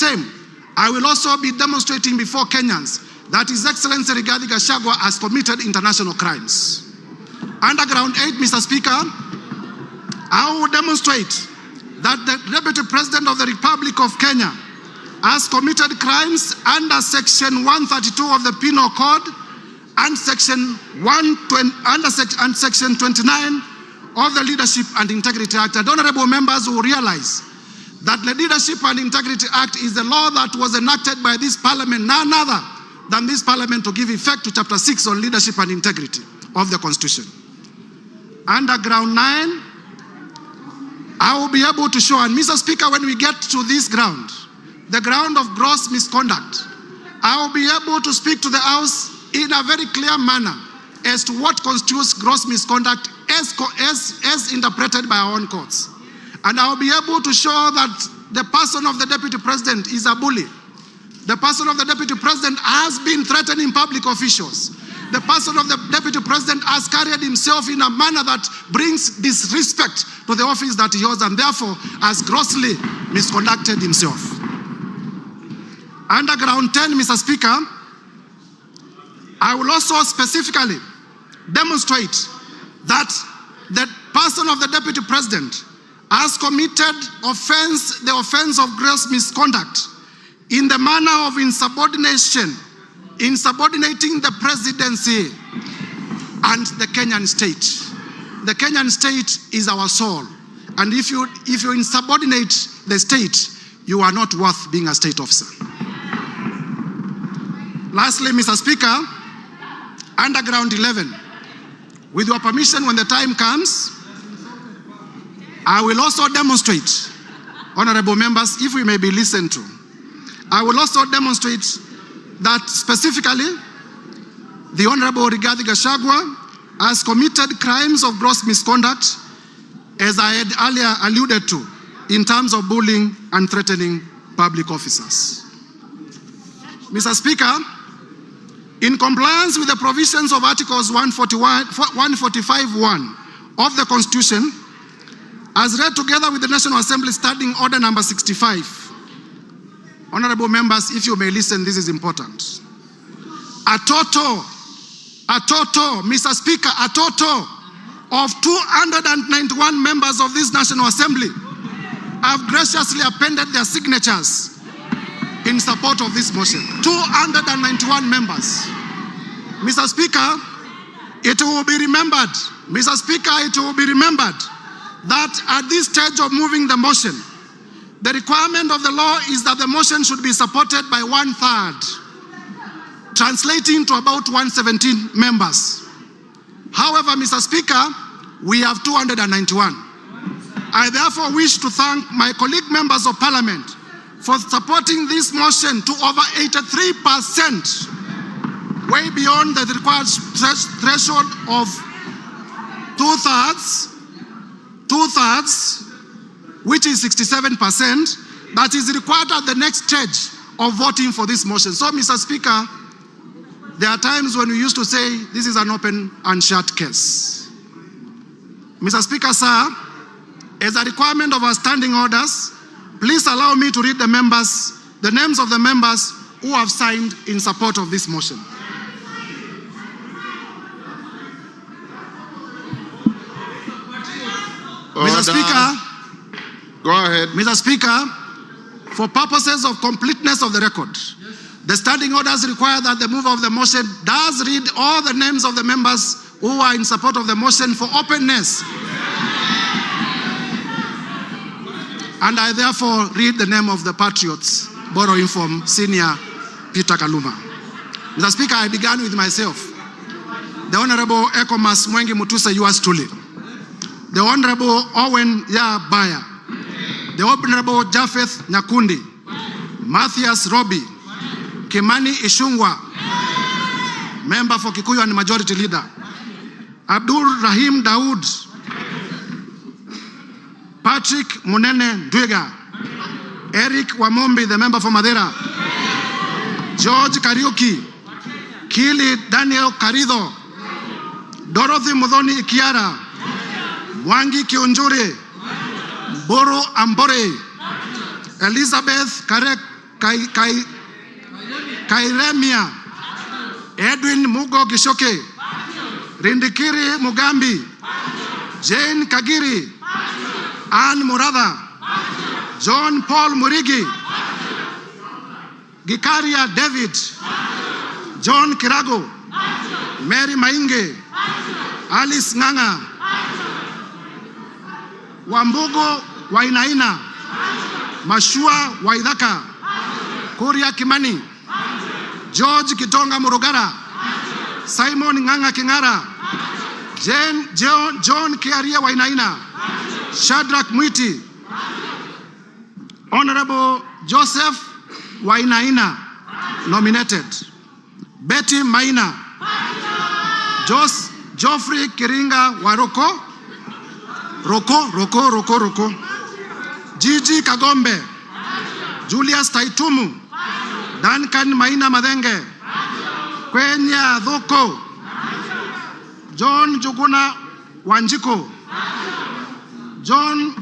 same, I will also be demonstrating before Kenyans that His Excellency Gachagua has committed international crimes. Underground 8, Mr. Speaker, I will demonstrate that the Deputy President of the Republic of Kenya has committed crimes under Section 132 of the Penal Code and Section 29 of the Leadership and Integrity Act. And honorable members will realize that the Leadership and Integrity Act is the law that was enacted by this parliament, none other than this parliament, to give effect to Chapter 6 on leadership and integrity of the Constitution. Underground 9, I will be able to show, and Mr. Speaker, when we get to this ground, the ground of gross misconduct, I will be able to speak to the House in a very clear manner as to what constitutes gross misconduct as interpreted by our own courts. And I will be able to show that the person of the Deputy President is a bully. The person of the Deputy President has been threatening public officials. The person of the Deputy President has carried himself in a manner that brings disrespect to the office that he holds, and therefore has grossly misconducted himself. Underground 10, Mr. Speaker, I will also specifically demonstrate that the person of the Deputy President has committed the offense of gross misconduct in the manner of insubordinating the presidency and the Kenyan state. The Kenyan state is our soul, and if you insubordinate the state, you are not worth being a state officer. Lastly, Mr. Speaker, underground 11, with your permission, when the time comes, I will also demonstrate, honorable members, if we may be listened to, I will also demonstrate that specifically the Honorable Rigathi Gachagua has committed crimes of gross misconduct, as I had earlier alluded to, in terms of bullying and threatening public officers. Mr. Speaker, in compliance with the provisions of Articles 145(1) of the Constitution, as read together with the National Assembly Standing Order number 65, honorable members, if you may listen, this is important. A total, Mr. Speaker, a total of 291 members of this National Assembly have graciously appended their signatures in support of this motion. 291 members. Mr. Speaker, it will be remembered, Mr. Speaker, it will be remembered that at this stage of moving the motion, the requirement of the law is that the motion should be supported by 1/3, translating to about 117 members. However, Mr. Speaker, we have 291. I therefore wish to thank my colleague members of Parliament for supporting this motion to over 83%, way beyond the required threshold of two-thirds, which is 67%, that is required at the next stage of voting for this motion. So, Mr. Speaker, there are times when we used to say this is an open and shut case. Mr. Speaker, sir, as a requirement of our standing orders, please allow me to read the names of the members who have signed in support of this motion. Mr. Speaker, go ahead. Mr. Speaker, for purposes of completeness of the record, the standing orders require that the mover of the motion does read all the names of the members who are in support of the motion for openness. And I therefore read the name of the patriots, borrowing from Senior Peter Kaluma. Mr. Speaker, I began with myself. The Honorable Ekomas Mwengi Mutusa, yours truly. The Honorable Owen Baya. The Honorable Japheth Nyakundi. Matthias Robi. Kimani Ishungwa. Member for Kikuyu and Majority Leader. Abdul Rahim Daoud. Patrick Munene Dwega. Eric Wamombi, the member for Madera. George Kariuki. Kili Daniel Karido. Dorothy Mudhoni Ikiara. Mwangi Kiunjuri. Boro Ambore. Elizabeth Kairemia Edwin Mugo Gishoke, Rindikiri Mugambi, Jane Kagiri, Ann Muratha, John Paul Murigi, Gikaria David, John Kirago, Mary Mainge, Alice Nganga, Wambugo Wainaina, Mashua Waithaka, Kuria Kimani, George Kitonga Murugara, Simon Nganga Kingara, John Kiaria Wainaina, Shadrach Mwiti, Honorable Joseph Wainaina, nominated. Betty Maina, Geoffrey Kiringa Waroko, Roko, Gigi Kagombe, Julius Taitumu, Duncan Maina Madenge, Kwenya Dhoko, John Juguna Wanjiko, John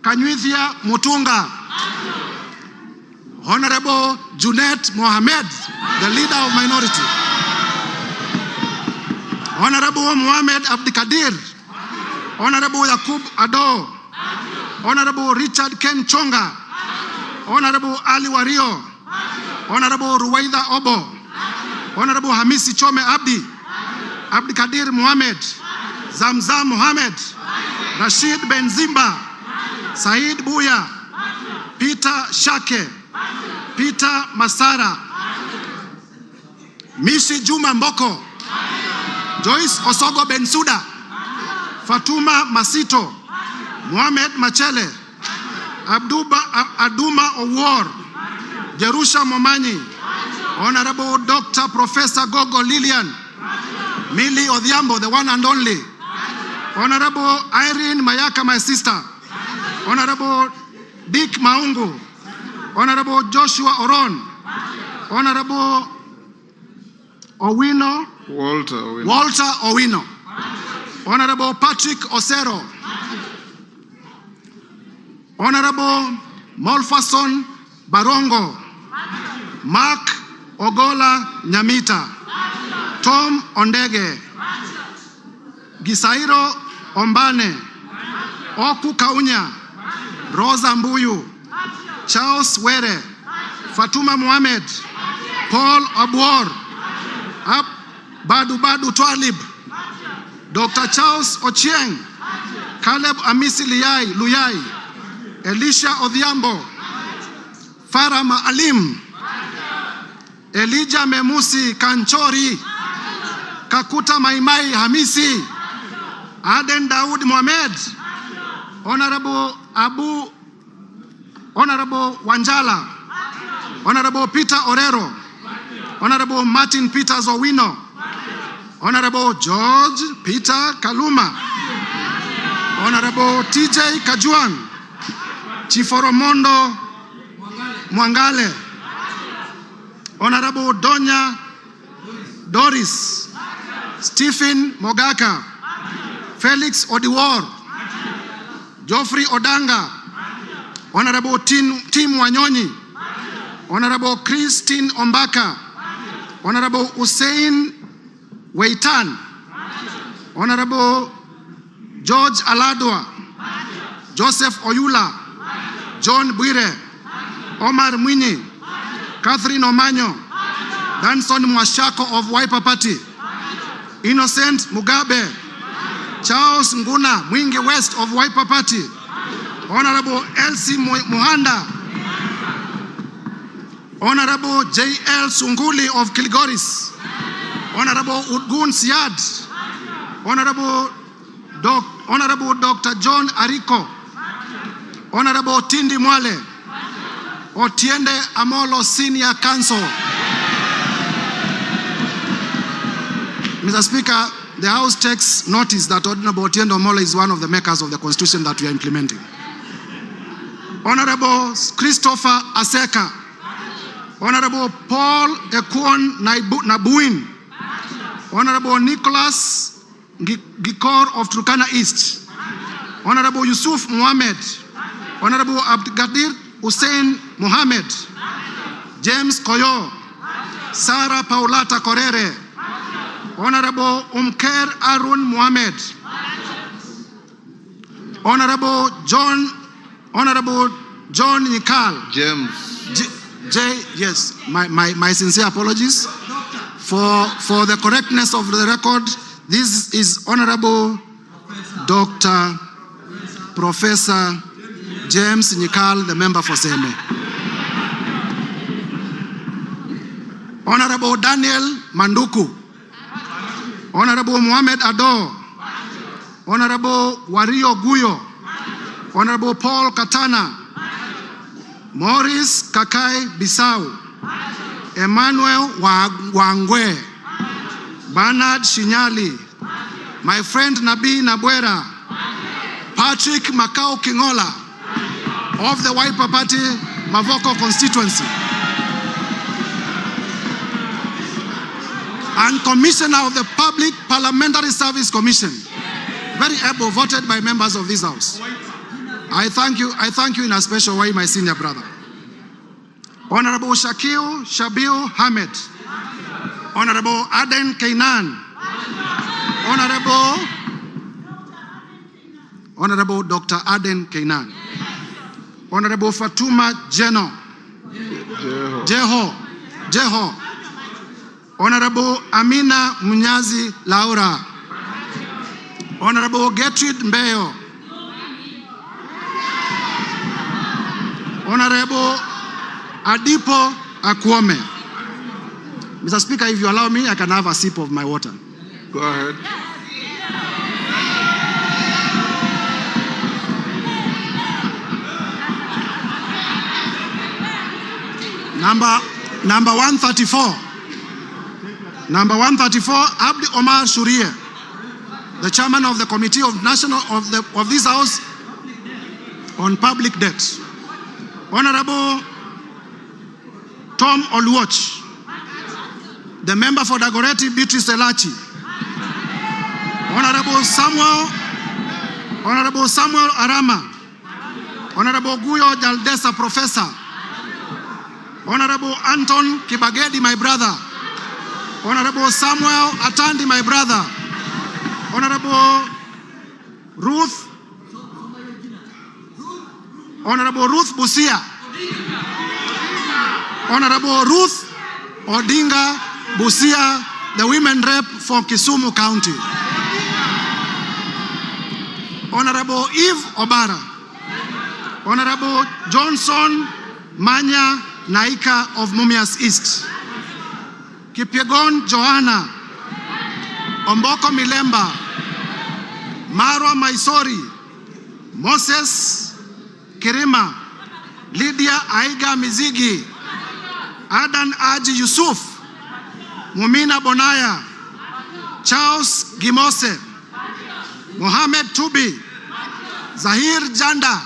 Kanyuithia Mutunga, Honorable Junet Mohamed, the leader of minority, Honorable Mohamed Abdikadir, Honorable Yakub Ado, Honorable Richard Ken Chonga, Honorable Ali Wario, Honorable Ruwaida Obo, Honorable Hamisi Chome Abdi, Abdikadir Mohamed, Zamzam Mohamed, Rashid Benzimba, Said Buya, Peter Shake, Peter Masara, Mishi Juma Mboko, Joyce Osogo Bensuda, Fatuma Masito, Mohamed Machele, Aduma Owor, Jerusha Momanyi, Honorable Dr. Professor Gogo Lilian, Millie Odhiambo, the one and only, Honorable Irene Mayaka, my sister, Honorable Dick Maungu, Honorable Joshua Oron, Honorable Walter Owino, Honorable Patrick Osero, Honorable Molfason Barongo, Mark Ogola Nyamita, Tom Ondege, Gisairo Ombane, Oku Kaunya, Rosa Mbuyu, Charles Were, Fatuma Mohamed, Paul Abuor, Badu Twalib, Dr. Charles Ochieng, Caleb Amisi Luyai, Elisha Odhiambo, Farah Maalim, Elijah Memusi Kanchori, Kakuta Maimai Hamisi, Aden Daud Mohamed, Honorable Wanjala, Honorable Peter Orero, Honorable Martin Peters Owino, Honorable George Peter Kaluma, Honorable TJ Kajuang, Chiforomondo Mwangale, Honorable Donya Doris, Stephen Mogaka, Felix Odiwar, Geoffrey Odanga, Honorable Tim Wanyonyi, Honorable Christine Ombaka, Honorable Hussein Weitan, Honorable George Aladwa, Joseph Oyula, John Bwire, Omar Mwinyi, Catherine Omanyo, Danson Mwashako of Wiper Party, Innocent Mugabe, Charles Nguna Mwingi West of Wiper Party, Honorable Elsie Muhanda, Honorable J.L. Sunguli of Kilgoris, Honorable Udgun Siad, Honorable Dr. John Ariko, Honorable Tindi Mwale, Otiende Amolo Senior Counsel. Mr. Speaker, the House takes notice that Honorable Otiende Amolo is one of the makers of the Constitution that we are implementing. Honorable Christopher Aseka, Honorable Paul Ekwon Nabuin, Honorable Nicholas Gikor of Turkana East, Honorable Yusuf Mohammed, Honorable Abdikadir Hussein Mohammed, James Koyo, Sarah Paulata Korere, Honorable Umker Arun Mohamed, Honorable John Nikal. James. Yes, my sincere apologies for the correctness of the record. This is Honorable Dr. Professor James Nikal, the member for Seme. Honorable Daniel Manduku, Honorable Mohamed Ado, Honorable Wario Guyo, Honorable Paul Katana, Maurice Kakai Bisau, Emmanuel Wangwe, Bernard Shinyali, my friend Nabi Nabwera, Patrick Makau Kingola of the Wiper Party Mavoko constituency, and Commissioner of the Public Parliamentary Service Commission, very able, voted by members of this House. I thank you in a special way, my senior brother. Honorable Shakil Shabil Hamed, Honorable Aden Kainan, Honorable Dr. Aden Kainan, Honorable Fatuma Jeno, Jeho, Honorable Amina Munyazi Laura, Honorable Gertrude Mbeyo, Honorable Adipo Akwome. Mr. Speaker, if you allow me, I can have a sip of my water. Go ahead. Number 134. Number 134, Abdi Omar Shurie, the chairman of the Committee of this House on Public Debt. Honorable Tom Oluoch, the member for Dagoretti Beatrice Elachi. Honorable Samuel Arama, Honorable Guyo Jaldesa Professor, Honorable Anton Kibagedi, my brother, Honorable Samuel Atandi, my brother, Honorable Ruth Busia, Honorable Ruth Odinga Busia, the women rep for Kisumu County, Honorable Eve Obara, Honorable Johnson Manya Naika of Mumias East, Kipyegon Joanna, Omboko Milemba, Marwa Maisori, Moses Kirima, Lydia Aiga Mizigi, Adan Aji Yusuf, Mumina Bonaya, Charles Gimose, Mohamed Tubi, Zahir Janda,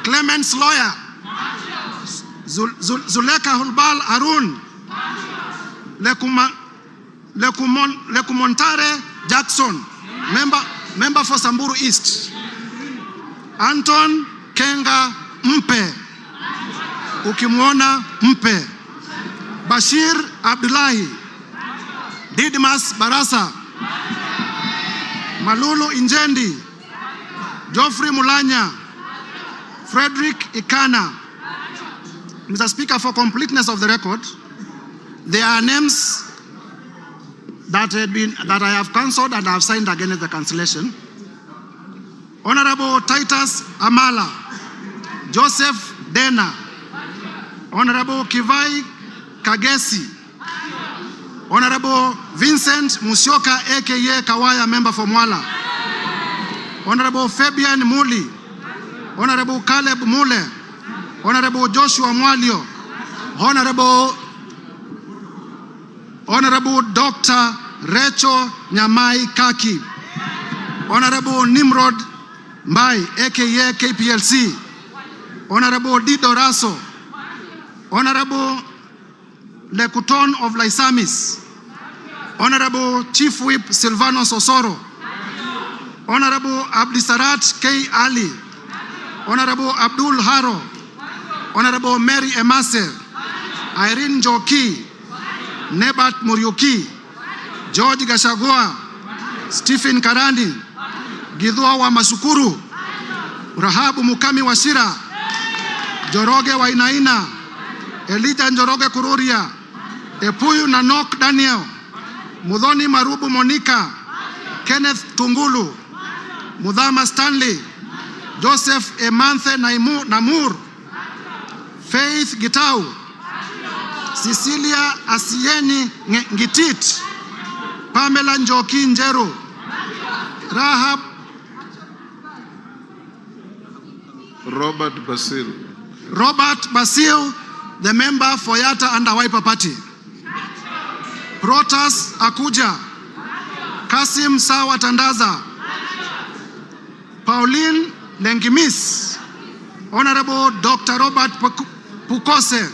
Clemens Lawyer, Zuleka Hulbal Arun, Lekumontare Jackson, member for Samburu East, Anton Kenga Mpe, ukimwona Mpe, Bashir Abdullahi, Didmas Barasa, Malulu Injendi, Geoffrey Mulanya, Frederick Ikana. Mr. Speaker, for completeness of the record, there are names that I have cancelled and I have signed against the cancellation. Honorable Titus Amala, Joseph Dena, Honorable Kivai Kagesi, Honorable Vincent Musyoka aka Kawaya, member for Mwala, Honorable Fabian Muli, Honorable Caleb Mule, Honorable Joshua Mwalio, Honorable Dr. Recho Nyamai Kaki, Honorable Nimrod Mbai aka KPLC, Honorable Dido Raso, Honorable Lekuton of Laisamis, Honorable Chief Whip Silvano Sosoro, Honorable Abdisarat K. Ali, Honorable Abdul Haro, Honorable Mary Emase, Irene Njoki, Nebat Muriuki, George Gachagua, Stephen Karani, Githua wa Masukuru, Rahabu Mukami Washira, Joroge Wainaina, Elijah Njoroge Kururia, Epuyu Nanok Daniel, Mudhoni Marubu Monica, Kenneth Tungulu, Mudhama Stanley, Joseph Emanthe Namur, Faith Gitau, Cecilia Asieni Ngitit, Pamela Njoki Njeru, Rahab Robert Basil, the member for Yatta and Wiper Party. Protas Akuja, Kasim Sawa Tandaza, Pauline Lengimis, Honorable Dr. Robert Pukose,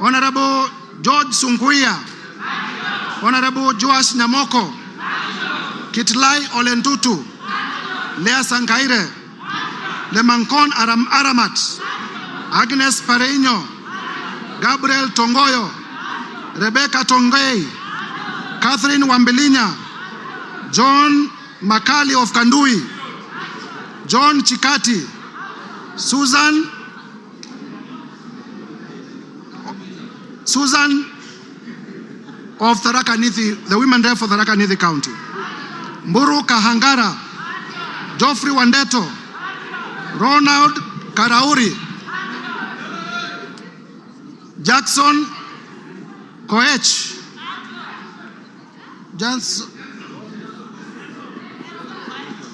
Honorable George Sunguia, Honorable Joash Nyamoko, Kitlai Olentutu, Lea Sankaire, Lemankon Aramat, Agnes Pareño, Gabriel Tongoyo, Rebecca Tongei, Catherine Wambelinya, John Makali of Kandui, John Chikati, Susan of Tharaka Nithi, the women rep for Tharaka Nithi County, Mburu Kahangara, Geoffrey Wandeto, Ronald Karauri, Jackson Koech,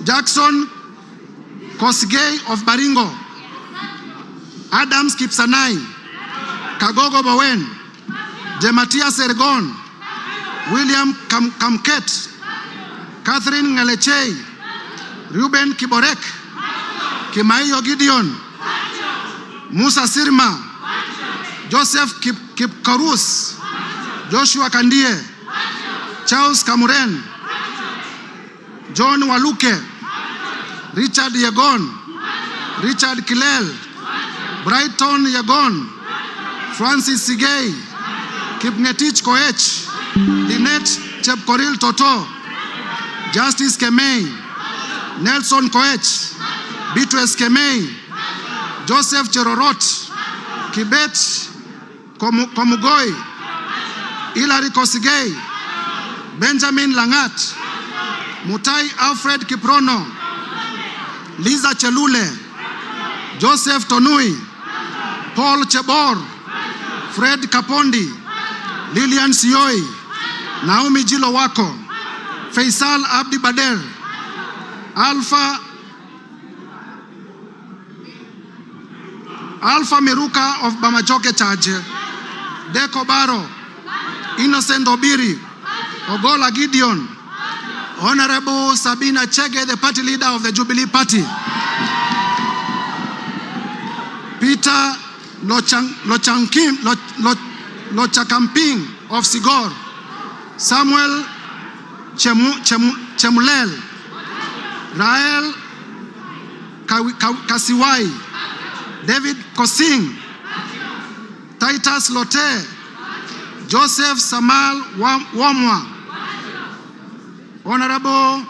Jackson Kosgei of Baringo, Adams Kipsanai, Kagogo Bowen, Jematia Sergon, William Kamket, Catherine Ngalechei, Ruben Kiborek, Kimaiyo Gideon, Musa Sirma, Joseph Kipkarus, Joshua Kandie, Charles Kamuren, John Waluke, Richard Yagon, Richard Kilel, Brighton Yagon, Francis Sigei, Kipngetich Koech, Lynette Chepkoril Toto, Justice Kemei, Nelson Koech, Beatrice Kemei, Joseph Cherorot, Kibet Komugoi, Hilary Kosigei, Benjamin Langat, Mutai Alfred Kiprono, Liza Chelule, Joseph Tonui, Paul Chebor, Fred Kapondi, Lilian Sioi, Naomi Jilowako, Faisal Abdi Bader, Alpha Miruka of Bamachoke Chache, Deko Baro, Innocent Obiri, Ogola Gideon, Honorable Sabina Chege, the party leader of the Jubilee Party, Peter Lochakamping of Sigor, Samuel Chemulel, Rael Kasiwai, David Kosing, Titus Lote, Joseph Samal Wamwa, Honorable,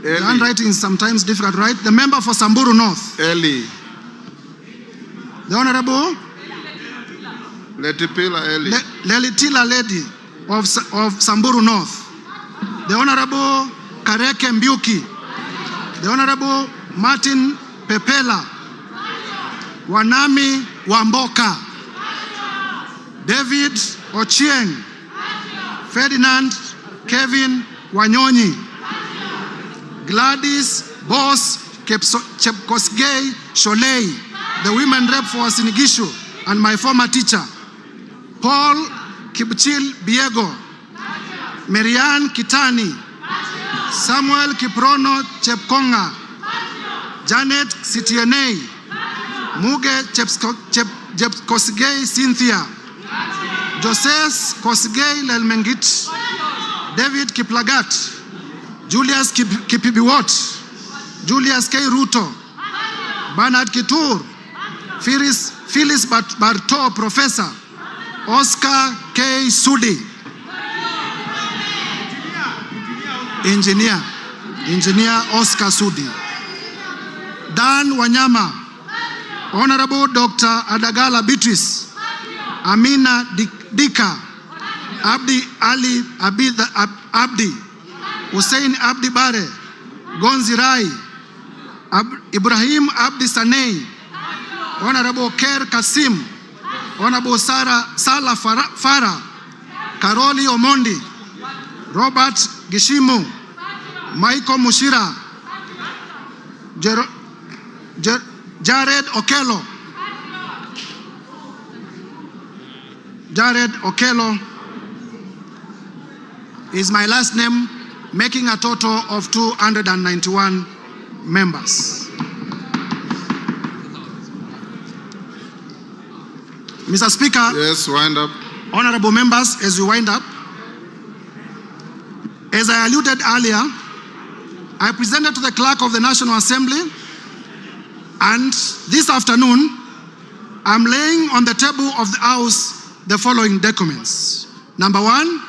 the handwriting is sometimes difficult, right? The member for Samburu North. Eli. The Honorable Letipila Eli. Lelitila Lady of Samburu North. The Honorable Kareke Mbiuki. The Honorable Martin Pepela. Wanami Wamboka. David Ochieng. Ferdinand Kevin Wanyonyi. Gladys Boss Chepkosgei Sholei, the women rep for Sinigishu and my former teacher. Paul Kipchil Biego. Marianne Kitani. Samuel Kiprono Chepkonga. Janet Sitienei. Muge Chepkosgei Cynthia. Joses Kosgei Lelmengit. David Kiplagat. Julius Kipibiwot. Julius K. Ruto. Bernard Kitur, Phyllis Barto, Professor Oscar K. Sudi, Engineer Oscar Sudi. Dan Wanyama, Honorable Dr. Adagala Beatrice, Amina Dika, Abdi Ali Abdi, Hussein Abdi Bare, Gonzi Rai, Ibrahim Abdi Sanei, Honorable Ker Kasim, Honorable Sala Farah, Karoli Omondi, Robert Gishimu, Michael Mushira, Jared Okello. Jared Okello is my last name, making a total of 291 members. Mr. Speaker. Yes, wind up. Honorable members, as we wind up, as I alluded earlier, I presented to the Clerk of the National Assembly, and this afternoon, I'm laying on the table of the House the following documents. Number 1,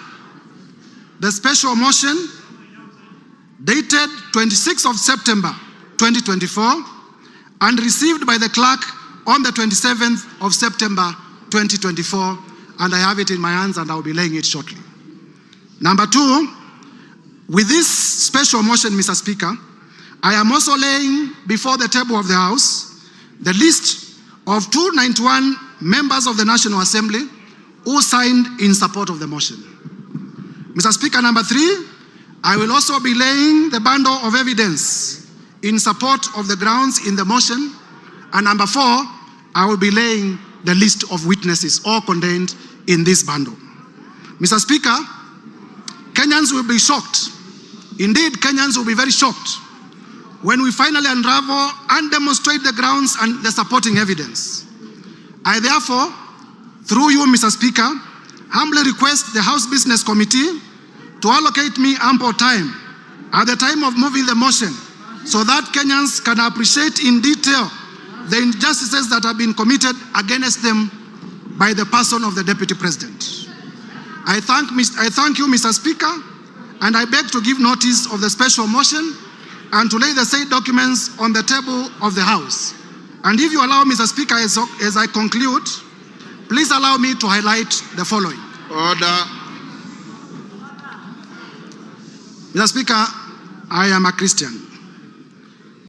the special motion dated 26th of September 2024 and received by the clerk on the 27th of September 2024, and I have it in my hands and I'll be laying it shortly. Number 2, with this special motion, Mr. Speaker, I am also laying before the table of the House the list of 291 members of the National Assembly who signed in support of the motion. Mr. Speaker, number 3, I will also be laying the bundle of evidence in support of the grounds in the motion. And number 4, I will be laying the list of witnesses all contained in this bundle. Mr. Speaker, Kenyans will be shocked. Indeed, Kenyans will be very shocked when we finally unravel and demonstrate the grounds and the supporting evidence. I therefore, through you, Mr. Speaker, humbly request the House Business Committee to allocate me ample time at the time of moving the motion so that Kenyans can appreciate in detail the injustices that have been committed against them by the person of the Deputy President. I thank you, Mr. Speaker, and I beg to give notice of the special motion and to lay the said documents on the table of the House. And if you allow, Mr. Speaker, as I conclude, please allow me to highlight the following. Order. Mr. Speaker, I am a Christian.